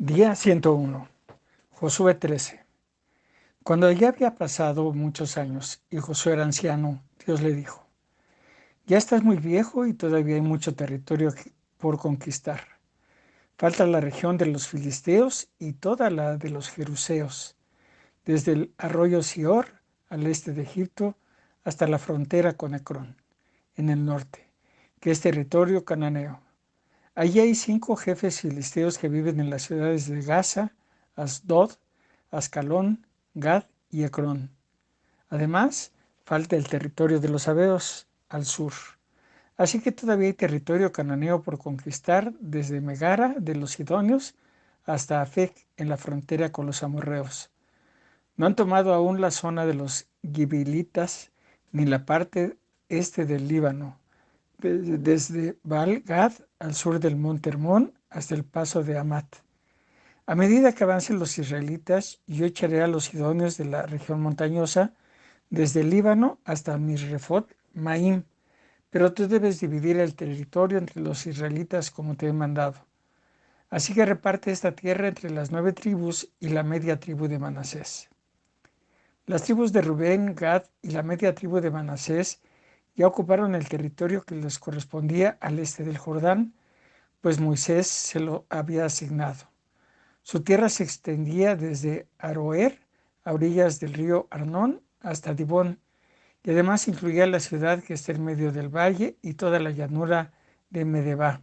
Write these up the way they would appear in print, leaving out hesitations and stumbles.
Día 101. Josué 13. Cuando ya había pasado muchos años y Josué era anciano, Dios le dijo: ya estás muy viejo y todavía hay mucho territorio por conquistar. Falta la región de los filisteos y toda la de los jeruseos, desde el arroyo Sior al este de Egipto hasta la frontera con Ecrón, en el norte, que es territorio cananeo. Allí hay 5 jefes filisteos que viven en las ciudades de Gaza, Asdod, Ascalón, Gad y Ecrón. Además, falta el territorio de los Sabeos al sur. Así que todavía hay territorio cananeo por conquistar desde Megara de los Sidonios hasta Afec en la frontera con los amorreos. No han tomado aún la zona de los gibilitas ni la parte este del Líbano, desde Baal-Gad al sur del monte Hermón hasta el paso de Amat. A medida que avancen los israelitas, yo echaré a los sidonios de la región montañosa desde el Líbano hasta Misrefot Maim, pero tú debes dividir el territorio entre los israelitas como te he mandado. Así que reparte esta tierra entre las 9 tribus y la media tribu de Manasés. Las tribus de Rubén, Gad y la media tribu de Manasés ya ocuparon el territorio que les correspondía al este del Jordán, pues Moisés se lo había asignado. Su tierra se extendía desde Aroer, a orillas del río Arnón, hasta Dibón, y además incluía la ciudad que está en medio del valle y toda la llanura de Medeba.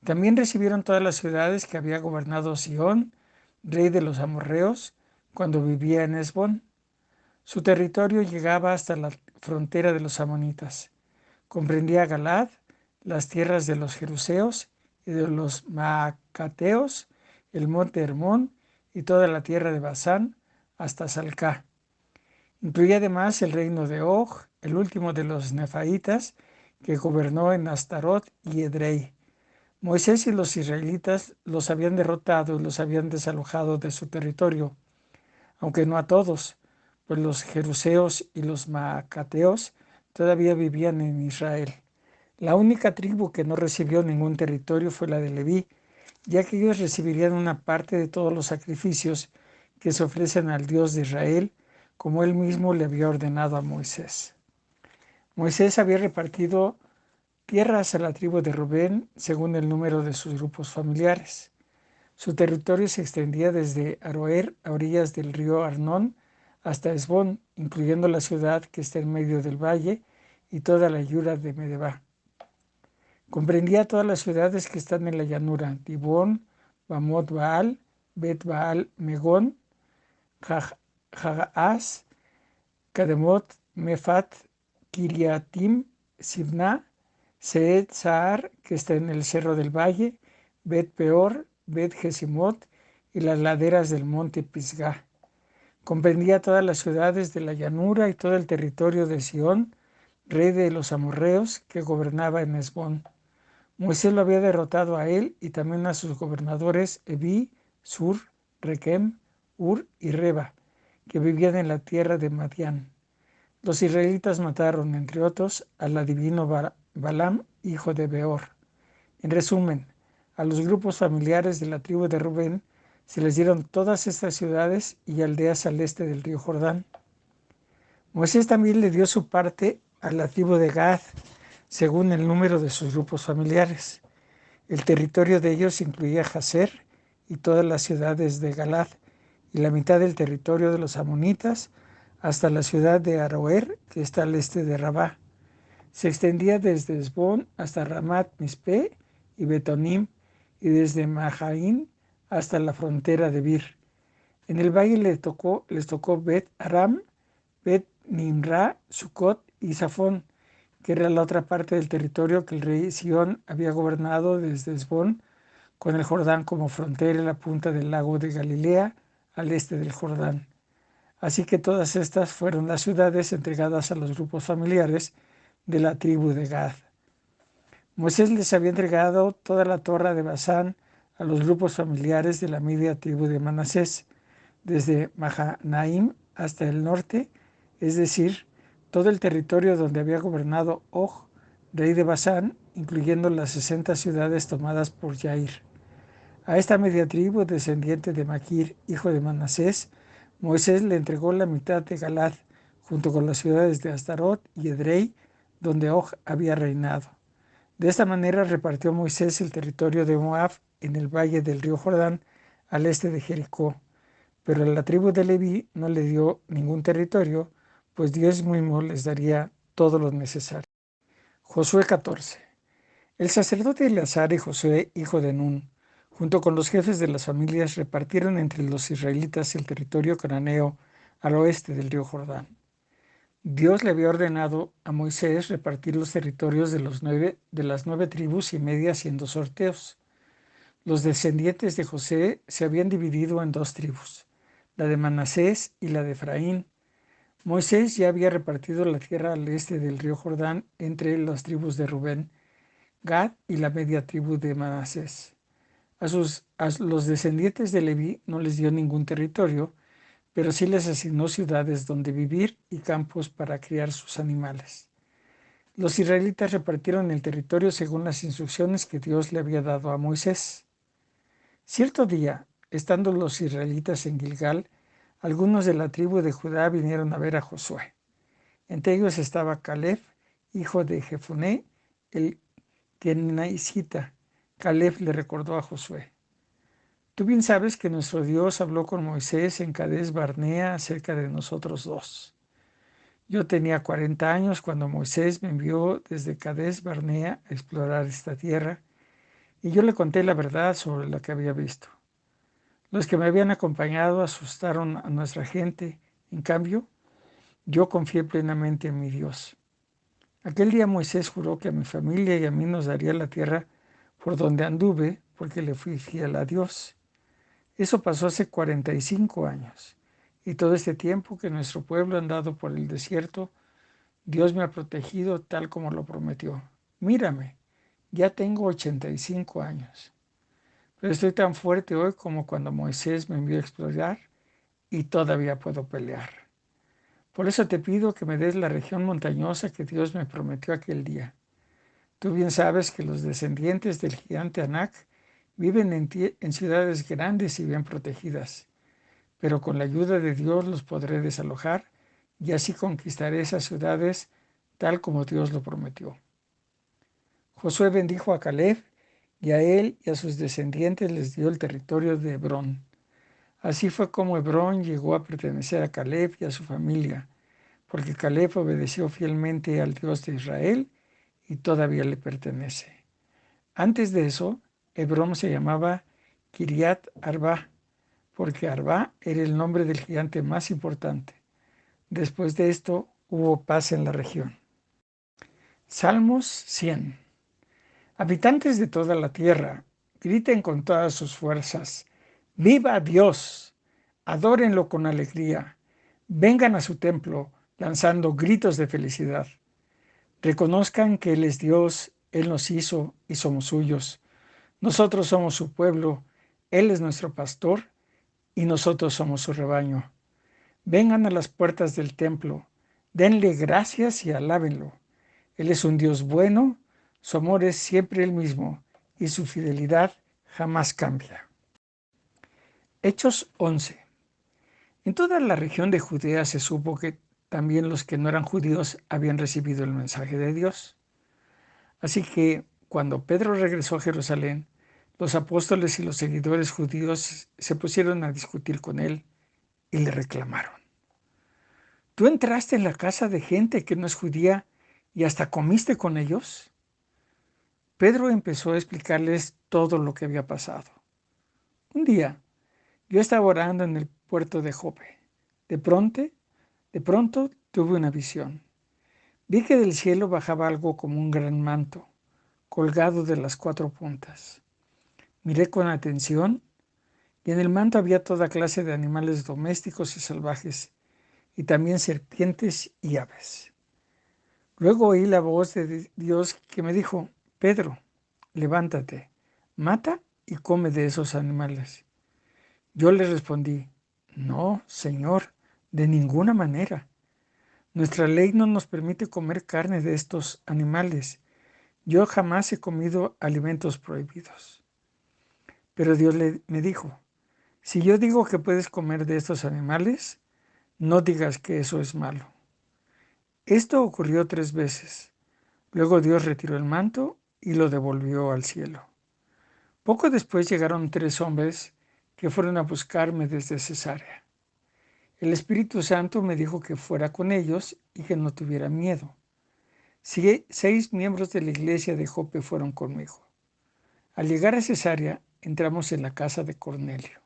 También recibieron todas las ciudades que había gobernado Sihón, rey de los amorreos, cuando vivía en Hesbón. Su territorio llegaba hasta la frontera de los amonitas. Comprendía Galad, las tierras de los jeruseos y de los maacateos, el monte Hermón y toda la tierra de Basán hasta Salcá. Incluía además el reino de Og, el último de los nefaitas, que gobernó en Astarot y Edrei. Moisés y los israelitas los habían derrotado y los habían desalojado de su territorio, aunque no a todos, pues los jeruseos y los maacateos todavía vivían en Israel. La única tribu que no recibió ningún territorio fue la de Leví, ya que ellos recibirían una parte de todos los sacrificios que se ofrecen al Dios de Israel, como él mismo le había ordenado a Moisés. Moisés había repartido tierras a la tribu de Rubén según el número de sus grupos familiares. Su territorio se extendía desde Aroer a orillas del río Arnón hasta Hesbón, incluyendo la ciudad que está en medio del valle y toda la llanura de Medeba. Comprendía todas las ciudades que están en la llanura: Dibón, Bamot Baal, Bet Baal Megón, Jagaas, Kademot, Mefat, Kiriatim, Sibná, Seed Sahar, que está en el cerro del valle, Bet Peor, Bet Jesimot y las laderas del monte Pisgah. Comprendía todas las ciudades de la llanura y todo el territorio de Sión, rey de los amorreos, que gobernaba en Hesbón. Moisés lo había derrotado a él y también a sus gobernadores Eví, Sur, Requem, Ur y Reba, que vivían en la tierra de Madián. Los israelitas mataron, entre otros, al adivino Balaam, hijo de Beor. En resumen, a los grupos familiares de la tribu de Rubén se les dieron todas estas ciudades y aldeas al este del río Jordán. Moisés también le dio su parte a la tribu de Gad, según el número de sus grupos familiares. El territorio de ellos incluía Jazer y todas las ciudades de Galad, y la mitad del territorio de los amonitas, hasta la ciudad de Aroer, que está al este de Rabá. Se extendía desde Hesbón hasta Ramat Mispe y Betonim, y desde Mahaín hasta la frontera de Bir. En el valle les tocó Bet Aram, Bet Nimra, Sucot y Safón, que era la otra parte del territorio que el rey Sión había gobernado desde Hesbón, con el Jordán como frontera en la punta del lago de Galilea, al este del Jordán. Así que todas estas fueron las ciudades entregadas a los grupos familiares de la tribu de Gad. Moisés les había entregado toda la torre de Basán a los grupos familiares de la media tribu de Manasés, desde Mahanaim hasta el norte, es decir, todo el territorio donde había gobernado Og, rey de Basán, incluyendo las 60 ciudades tomadas por Yair. A esta media tribu, descendiente de Maquir, hijo de Manasés, Moisés le entregó la mitad de Galad, junto con las ciudades de Astarot y Edrei, donde Og había reinado. De esta manera repartió Moisés el territorio de Moab en el valle del río Jordán, al este de Jericó. Pero a la tribu de Leví no le dio ningún territorio, pues Dios mismo les daría todo lo necesario. Josué 14. El sacerdote Eleazar y Josué, hijo de Nun, junto con los jefes de las familias, repartieron entre los israelitas el territorio cananeo al oeste del río Jordán. Dios le había ordenado a Moisés repartir los territorios de las 9 tribus y media haciendo sorteos. Los descendientes de José se habían dividido en 2 tribus, la de Manasés y la de Efraín. Moisés ya había repartido la tierra al este del río Jordán entre las tribus de Rubén, Gad y la media tribu de Manasés. A los descendientes de Leví no les dio ningún territorio, pero sí les asignó ciudades donde vivir y campos para criar sus animales. Los israelitas repartieron el territorio según las instrucciones que Dios le había dado a Moisés. Cierto día, estando los israelitas en Gilgal, algunos de la tribu de Judá vinieron a ver a Josué. Entre ellos estaba Caleb, hijo de Jefoné, el Kenaisita. Caleb le recordó a Josué: Tú bien sabes que nuestro Dios habló con Moisés en Cades Barnea acerca de nosotros dos. Yo tenía 40 años cuando Moisés me envió desde Cades Barnea a explorar esta tierra, y yo le conté la verdad sobre lo que había visto. Los que me habían acompañado asustaron a nuestra gente. En cambio, yo confié plenamente en mi Dios. Aquel día Moisés juró que a mi familia y a mí nos daría la tierra por donde anduve, porque le fui fiel a Dios. Eso pasó hace 45 años. Y todo este tiempo que nuestro pueblo ha andado por el desierto, Dios me ha protegido tal como lo prometió. Mírame, ya tengo 85 años. Pero estoy tan fuerte hoy como cuando Moisés me envió a explorar y todavía puedo pelear. Por eso te pido que me des la región montañosa que Dios me prometió aquel día. Tú bien sabes que los descendientes del gigante Anac viven en ciudades grandes y bien protegidas, pero con la ayuda de Dios los podré desalojar y así conquistaré esas ciudades tal como Dios lo prometió. Josué bendijo a Caleb y a él y a sus descendientes les dio el territorio de Hebrón. Así fue como Hebrón llegó a pertenecer a Caleb y a su familia, porque Caleb obedeció fielmente al Dios de Israel y todavía le pertenece. Antes de eso, Hebrón se llamaba Kiriat Arba, porque Arba era el nombre del gigante más importante. Después de esto hubo paz en la región. Salmos 100. Habitantes de toda la tierra, griten con todas sus fuerzas: ¡Viva Dios! Adórenlo con alegría. Vengan a su templo lanzando gritos de felicidad. Reconozcan que Él es Dios, Él nos hizo y somos suyos. Nosotros somos su pueblo, Él es nuestro pastor y nosotros somos su rebaño. Vengan a las puertas del templo, denle gracias y alábenlo. Él es un Dios bueno, su amor es siempre el mismo y su fidelidad jamás cambia. Hechos 11. En toda la región de Judea se supo que también los que no eran judíos habían recibido el mensaje de Dios. Así que cuando Pedro regresó a Jerusalén, los apóstoles y los seguidores judíos se pusieron a discutir con él y le reclamaron: ¿Tú entraste en la casa de gente que no es judía y hasta comiste con ellos? Pedro empezó a explicarles todo lo que había pasado. Un día, yo estaba orando en el puerto de Jope. De pronto tuve una visión. Vi que del cielo bajaba algo como un gran manto, colgado de las 4 puntas. Miré con atención y en el manto había toda clase de animales domésticos y salvajes, y también serpientes y aves. Luego oí la voz de Dios que me dijo: Pedro, levántate, mata y come de esos animales. Yo le respondí: No, Señor, de ninguna manera. Nuestra ley no nos permite comer carne de estos animales. Yo jamás he comido alimentos prohibidos. Pero Dios me dijo, si yo digo que puedes comer de estos animales, no digas que eso es malo. Esto ocurrió 3 veces. Luego Dios retiró el manto y lo devolvió al cielo. Poco después llegaron 3 hombres que fueron a buscarme desde Cesarea. El Espíritu Santo me dijo que fuera con ellos y que no tuviera miedo. 6 miembros de la iglesia de Jope fueron conmigo. Al llegar a Cesarea, entramos en la casa de Cornelio.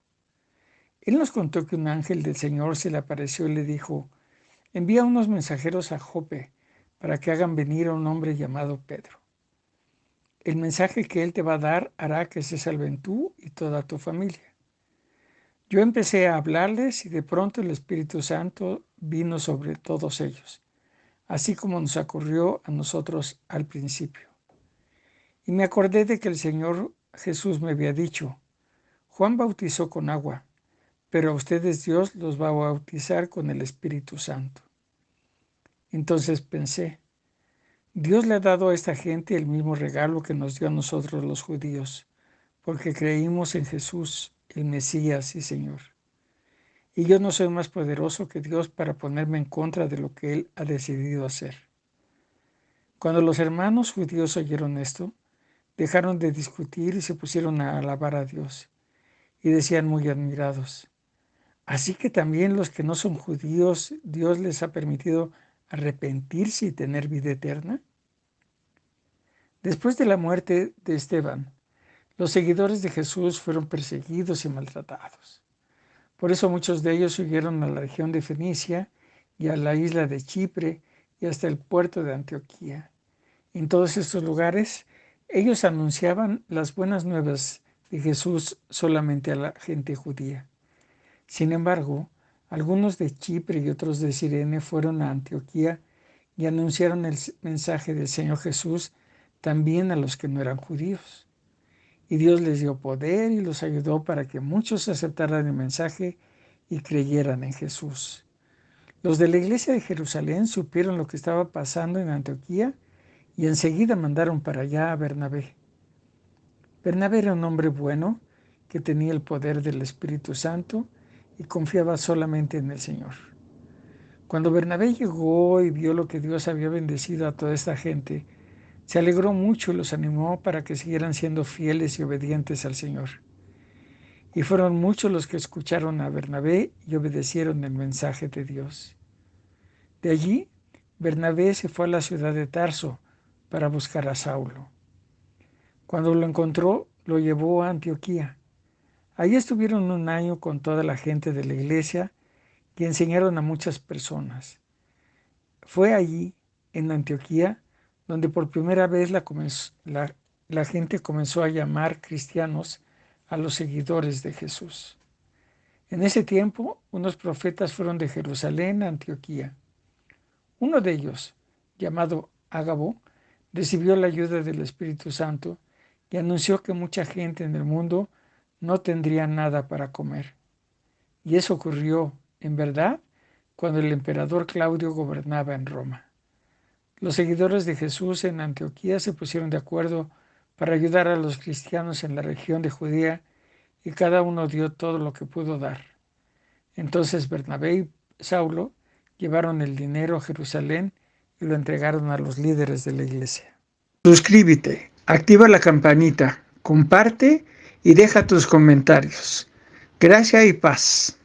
Él nos contó que un ángel del Señor se le apareció y le dijo, envía unos mensajeros a Jope para que hagan venir a un hombre llamado Pedro. El mensaje que él te va a dar hará que se salven tú y toda tu familia. Yo empecé a hablarles y de pronto el Espíritu Santo vino sobre todos ellos, así como nos ocurrió a nosotros al principio. Y me acordé de que el Señor Jesús me había dicho, Juan bautizó con agua, pero a ustedes Dios los va a bautizar con el Espíritu Santo. Entonces pensé, Dios le ha dado a esta gente el mismo regalo que nos dio a nosotros los judíos, porque creímos en Jesús, el Mesías y Señor. Y yo no soy más poderoso que Dios para ponerme en contra de lo que Él ha decidido hacer. Cuando los hermanos judíos oyeron esto, dejaron de discutir y se pusieron a alabar a Dios, y decían muy admirados, así que también los que no son judíos, Dios les ha permitido arrepentirse y tener vida eterna. Después de la muerte de Esteban, los seguidores de Jesús fueron perseguidos y maltratados. Por eso muchos de ellos huyeron a la región de Fenicia y a la isla de Chipre y hasta el puerto de Antioquía. En todos estos lugares, ellos anunciaban las buenas nuevas de Jesús solamente a la gente judía. Sin embargo, algunos de Chipre y otros de Cirene fueron a Antioquía y anunciaron el mensaje del Señor Jesús también a los que no eran judíos. Y Dios les dio poder y los ayudó para que muchos aceptaran el mensaje y creyeran en Jesús. Los de la iglesia de Jerusalén supieron lo que estaba pasando en Antioquía y enseguida mandaron para allá a Bernabé. Bernabé era un hombre bueno que tenía el poder del Espíritu Santo y confiaba solamente en el Señor. Cuando Bernabé llegó y vio lo que Dios había bendecido a toda esta gente, se alegró mucho y los animó para que siguieran siendo fieles y obedientes al Señor. Y fueron muchos los que escucharon a Bernabé y obedecieron el mensaje de Dios. De allí, Bernabé se fue a la ciudad de Tarso para buscar a Saulo. Cuando lo encontró, lo llevó a Antioquía. Allí estuvieron un año con toda la gente de la iglesia y enseñaron a muchas personas. Fue allí, en Antioquía, donde por primera vez la gente comenzó a llamar cristianos a los seguidores de Jesús. En ese tiempo, unos profetas fueron de Jerusalén a Antioquía. Uno de ellos, llamado Ágabo, recibió la ayuda del Espíritu Santo y anunció que mucha gente en el mundo no tendría nada para comer. Y eso ocurrió, en verdad, cuando el emperador Claudio gobernaba en Roma. Los seguidores de Jesús en Antioquía se pusieron de acuerdo para ayudar a los cristianos en la región de Judea y cada uno dio todo lo que pudo dar. Entonces Bernabé y Saulo llevaron el dinero a Jerusalén y lo entregaron a los líderes de la iglesia. Suscríbete, activa la campanita, comparte y deja tus comentarios. Gracia y paz.